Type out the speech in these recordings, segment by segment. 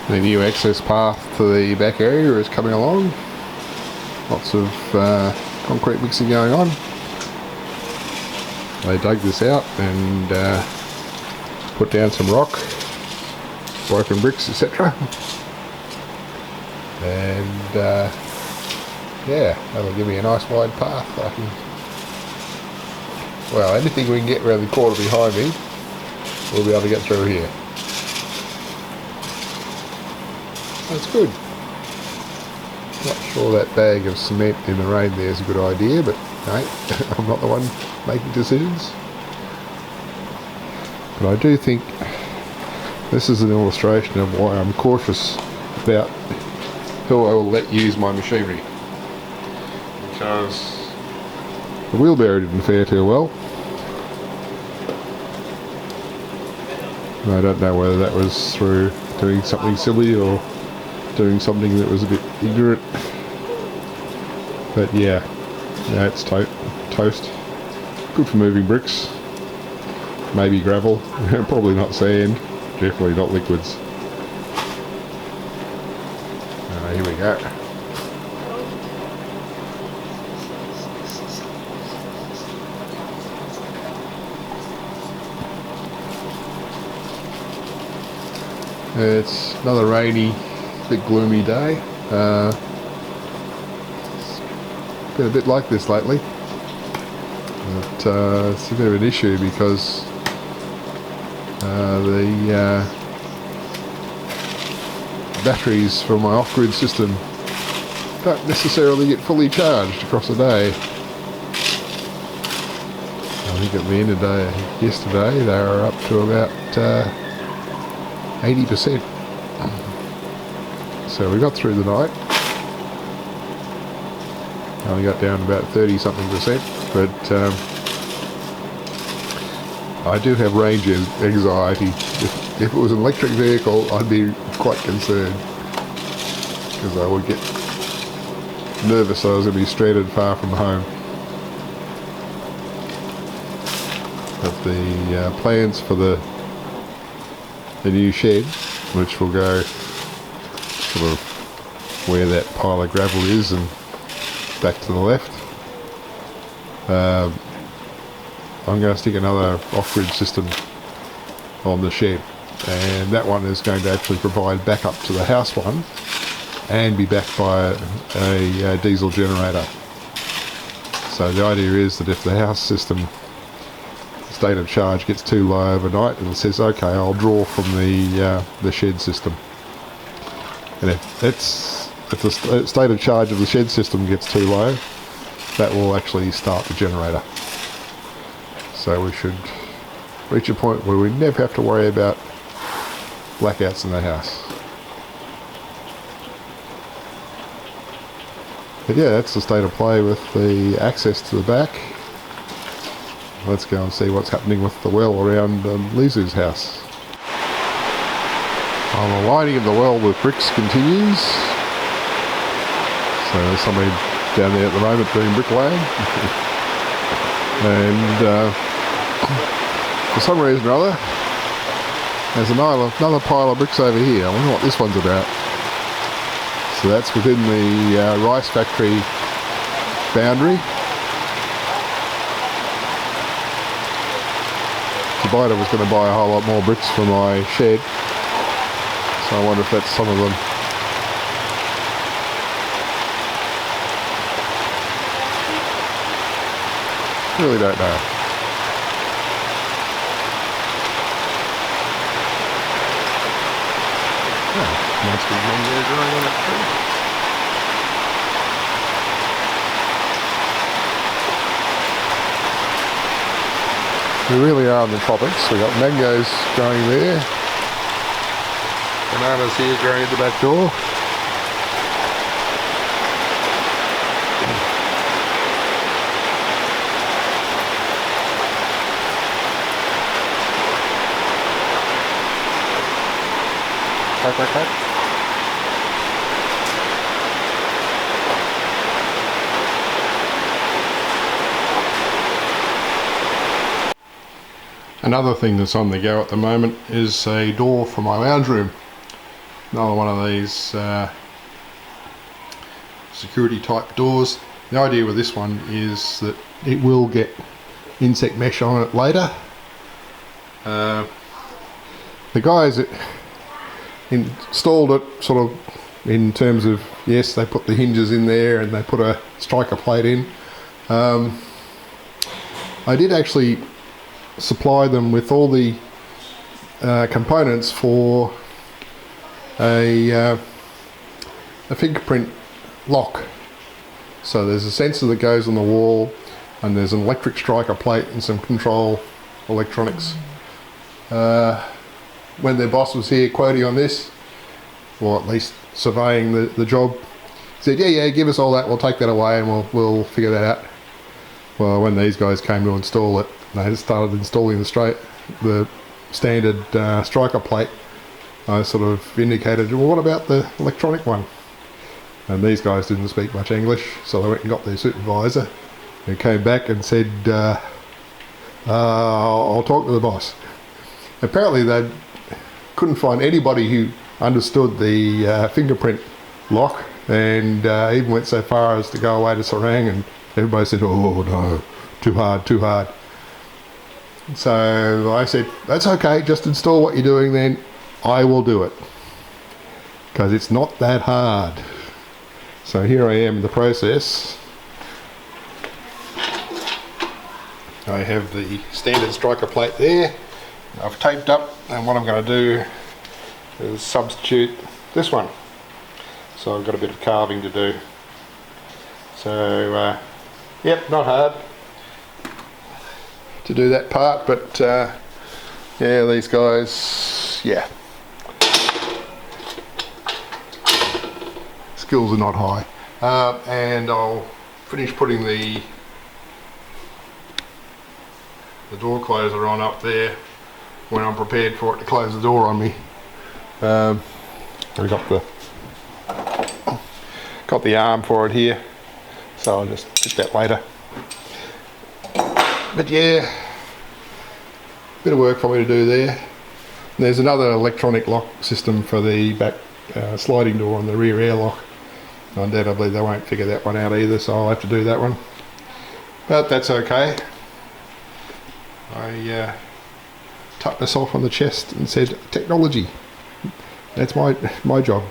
The new access path to the back area is coming along. Lots of concrete mixing going on. They dug this out and put down some rock, broken bricks, etc. And yeah, that'll give me a nice wide path. Well, anything we can get around the corner behind me, we'll be able to get through here. That's good. Not sure that bag of cement in the rain there is a good idea, but hey, I'm not the one making decisions. But I do think this is an illustration of why I'm cautious about who I will let use my machinery. Because the wheelbarrow didn't fare too well. I don't know whether that was through doing something silly or doing something that was a bit ignorant. But yeah, it's toast. Good for moving bricks. Maybe gravel. Probably not sand. Definitely not liquids. Here we go. It's another rainy, bit gloomy day. It's been a bit like this lately. But it's a bit of an issue because the batteries for my off-grid system don't necessarily get fully charged across the day. I think at the end of the day, yesterday, they were up to about 80%. So we got through the night. Only got down to about 30-something percent, but I do have range anxiety. If it was an electric vehicle, I'd be quite concerned because I would get nervous I was going to be stranded far from home. But the plans for the new shed, which will go sort of where that pile of gravel is and back to the left. I'm going to stick another off-grid system on the shed, and that one is going to actually provide backup to the house one and be backed by a diesel generator. So the idea is that if the house system state of charge gets too low overnight, and it says, okay, I'll draw from the shed system. And if the state of charge of the shed system gets too low, that will actually start the generator. So we should reach a point where we never have to worry about blackouts in the house. But yeah, that's the state of play with the access to the back. Let's go and see what's happening with the well around Lizu's house. Well, the lining of the well with bricks continues. So there's somebody down there at the moment doing bricklaying. And for some reason or other, there's another pile of bricks over here. I wonder what this one's about. So that's within the rice factory boundary. The buyer was going to buy a whole lot more bricks for my shed, so I wonder if that's some of them. Really don't know. Nice big mango growing on that tree. We really are in the tropics. We've got mangoes growing there. Bananas here growing at the back door. Quack, quack, quack. Another thing that's on the go at the moment is a door for my lounge room. Another one of these security type doors. The idea with this one is that it will get insect mesh on it later. The guys that installed it sort of in terms of, yes, they put the hinges in there and they put a striker plate in. I did actually supply them with all the components for a fingerprint lock. So there's a sensor that goes on the wall, and there's an electric striker plate and some control electronics. When their boss was here quoting on this, or at least surveying the job, he said, yeah, give us all that, we'll take that away and we'll figure that out. Well, when these guys came to install it, they just started installing the standard striker plate. I sort of indicated, well, what about the electronic one? And these guys didn't speak much English, so they went and got their supervisor, who came back and said, I'll talk to the boss. Apparently they couldn't find anybody who understood the fingerprint lock, and even went so far as to go away to Serang, and everybody said, oh no, too hard. So I said, that's okay, just install what you're doing then, I will do it. Because it's not that hard. So here I am in the process. I have the standard striker plate there. I've taped up, and what I'm going to do is substitute this one. So I've got a bit of carving to do. So, yep, not hard to do that part, but yeah, these guys, yeah, skills are not high. And I'll finish putting the door closer on up there when I'm prepared for it to close the door on me. I've got the arm for it here, so I'll just fit that later. But yeah, bit of work for me to do there. There's another electronic lock system for the back sliding door on the rear airlock. Undoubtedly they won't figure that one out either, so I'll have to do that one. But that's okay. I tapped myself on the chest and said, technology, that's my job.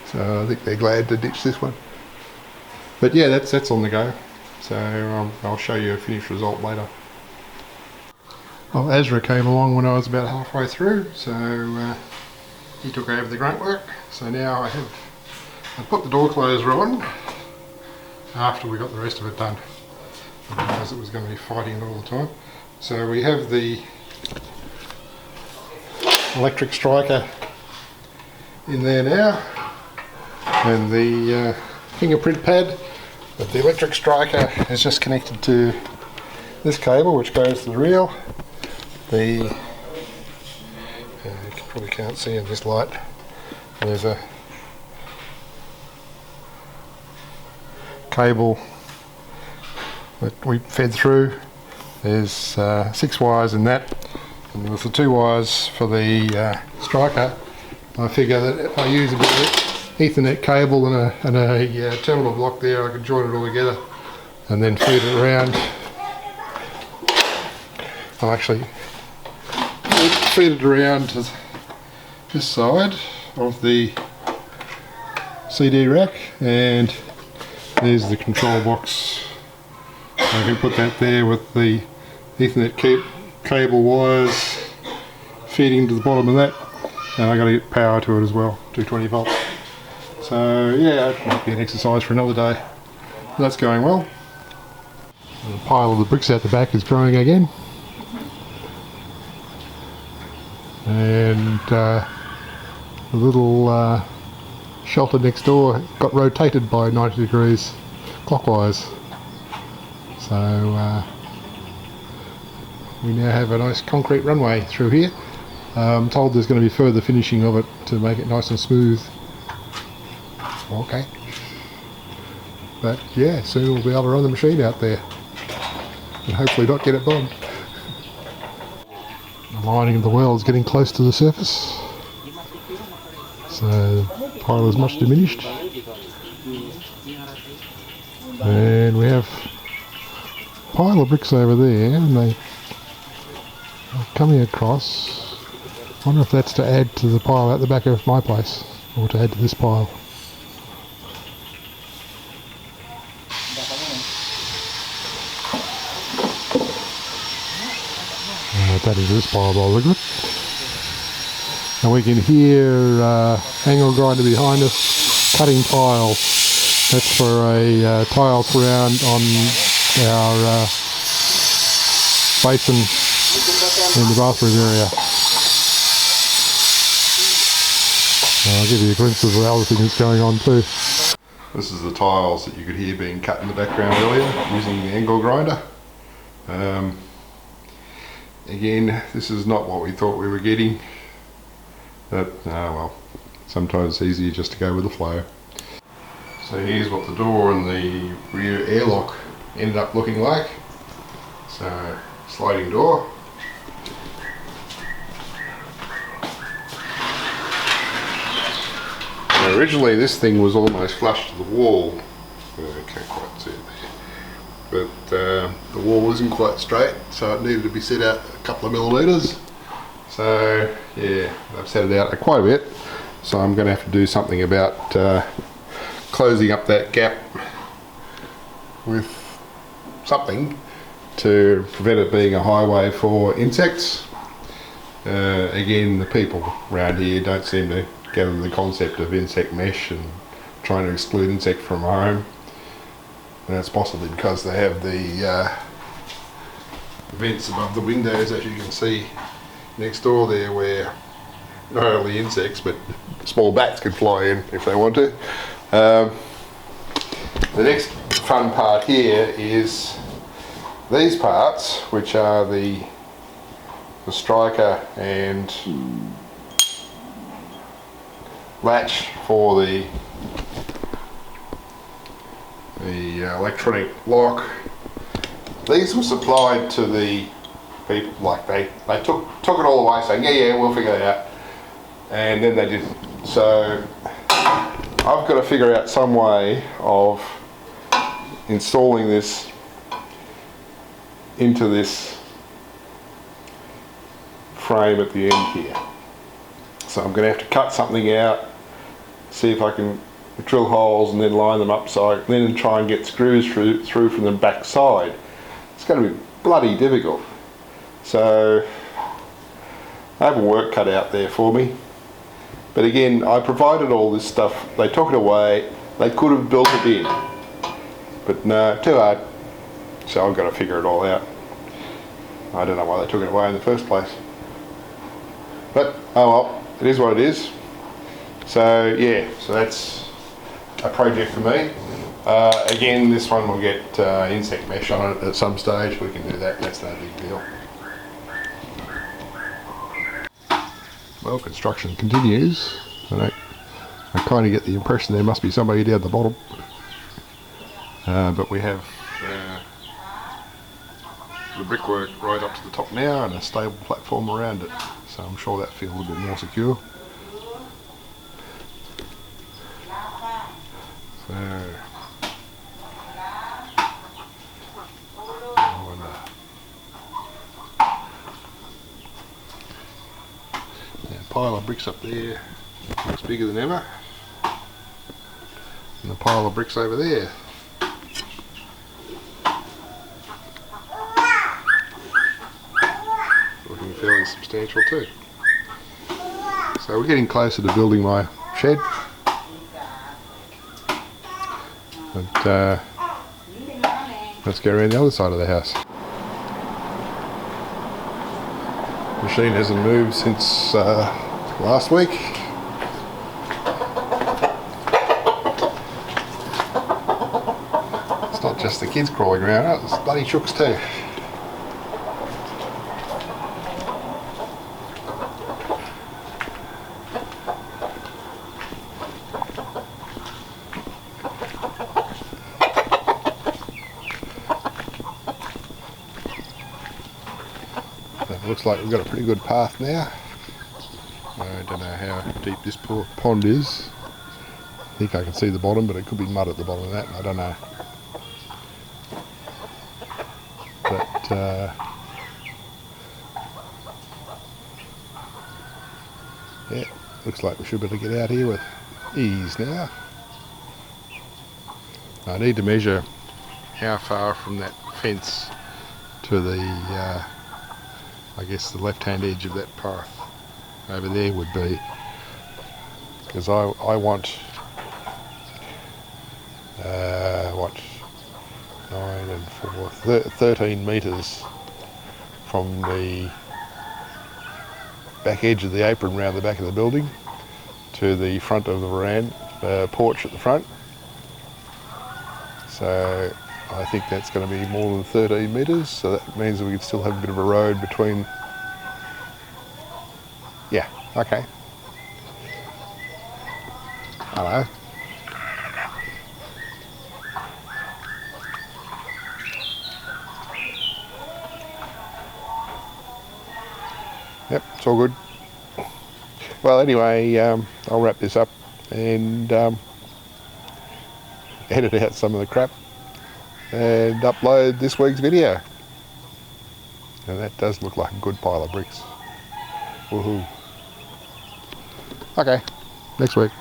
So I think they're glad to ditch this one. But yeah, that's on the go. So I'll show you a finished result later. Well, Azra came along when I was about halfway through, so he took over the grunt work. So now I put the door closer on after we got the rest of it done. Otherwise it was going to be fighting it all the time. So we have the electric striker in there now, and the fingerprint pad, but the electric striker is just connected to this cable which goes to the reel. You probably can't see in this light, there's a cable that we fed through. There's 6 wires in that, and with the 2 wires for the striker, I figure that if I use a bit of Ethernet cable and a terminal block there, I can join it all together and then feed it around. I'll actually feed it around to this side of the CD rack, and there's the control box. I can put that there with the Ethernet cable wires feeding to the bottom of that, and I've got to get power to it as well, 220 volts. So yeah, it might be an exercise for another day. But that's going well. And the pile of the bricks out the back is growing again. And the little shelter next door got rotated by 90 degrees clockwise. So we now have a nice concrete runway through here. I'm told there's going to be further finishing of it to make it nice and smooth. Okay. But yeah, soon we'll be able to run the machine out there and hopefully not get it bombed. The lining of the well is getting close to the surface. So the pile is much diminished. And we have a pile of bricks over there, and they are coming across. I wonder if that's to add to the pile at the back of my place, or to add to this pile. That is this pile by the look of it. And we can hear angle grinder behind us cutting tiles. That's for a tile surround on our basin in the bathroom area. I'll give you a glimpse of the other thing that's going on too. This is the tiles that you could hear being cut in the background earlier using the angle grinder. Again, this is not what we thought we were getting, but well, sometimes it's easier just to go with the flow. So here's what the door and the rear airlock ended up looking like. So, sliding door. And originally this thing was almost flush to the wall. I can't quite see it there. But the wall isn't quite straight, so it needed to be set out a couple of millimetres. So yeah, I've set it out quite a bit. So I'm going to have to do something about closing up that gap with something to prevent it being a highway for insects. Again, the people around here don't seem to gather the concept of insect mesh and trying to exclude insect from home. And that's possibly because they have the vents above the windows, as you can see next door there, where not only insects but small bats could fly in if they want to. The next fun part here is these parts, which are the striker and latch for the electronic lock. These were supplied to the people, like they took it all away saying yeah we'll figure it out, and then they didn't. So I've got to figure out some way of installing this into this frame at the end here. So I'm going to have to cut something out, see if I can drill holes and then line them up, so then try and get screws through from the back side. It's going to be bloody difficult. So I have work cut out there for me. But again, I provided all this stuff. They took it away. They could have built it in, but no, too hard. So I've got to figure it all out. I don't know why they took it away in the first place. But oh well, it is what it is. So yeah, so that's a project for me. Again, this one will get insect mesh on it at some stage. We can do that, that's no big deal. Well, construction continues. I kind of get the impression there must be somebody down the bottom. But we have the brickwork right up to the top now and a stable platform around it. So I'm sure that feels a little bit more secure. So, pile of bricks up there looks bigger than ever, and the pile of bricks over there looking fairly substantial too. So we're getting closer to building my shed, but let's go around the other side of the house. The machine hasn't moved since last week. It's not just the kids crawling around, it's bloody chooks too. Looks like we've got a pretty good path now. don't know how deep this poor pond is. I think I can see the bottom, but it could be mud at the bottom of that, I don't know. But yeah, looks like we should be able to get out here with ease now. I need to measure how far from that fence to the, I guess the left-hand edge of that path over there would be, because I want, what, 9 and 4, 13 metres from the back edge of the apron round the back of the building to the front of the veranda, porch at the front. So I think that's going to be more than 13 metres, so that means that we can still have a bit of a road between. Yeah, okay. Hello. Yep, it's all good. Well, anyway, I'll wrap this up and edit out some of the crap and upload this week's video. And that does look like a good pile of bricks. Woohoo. Okay, next week.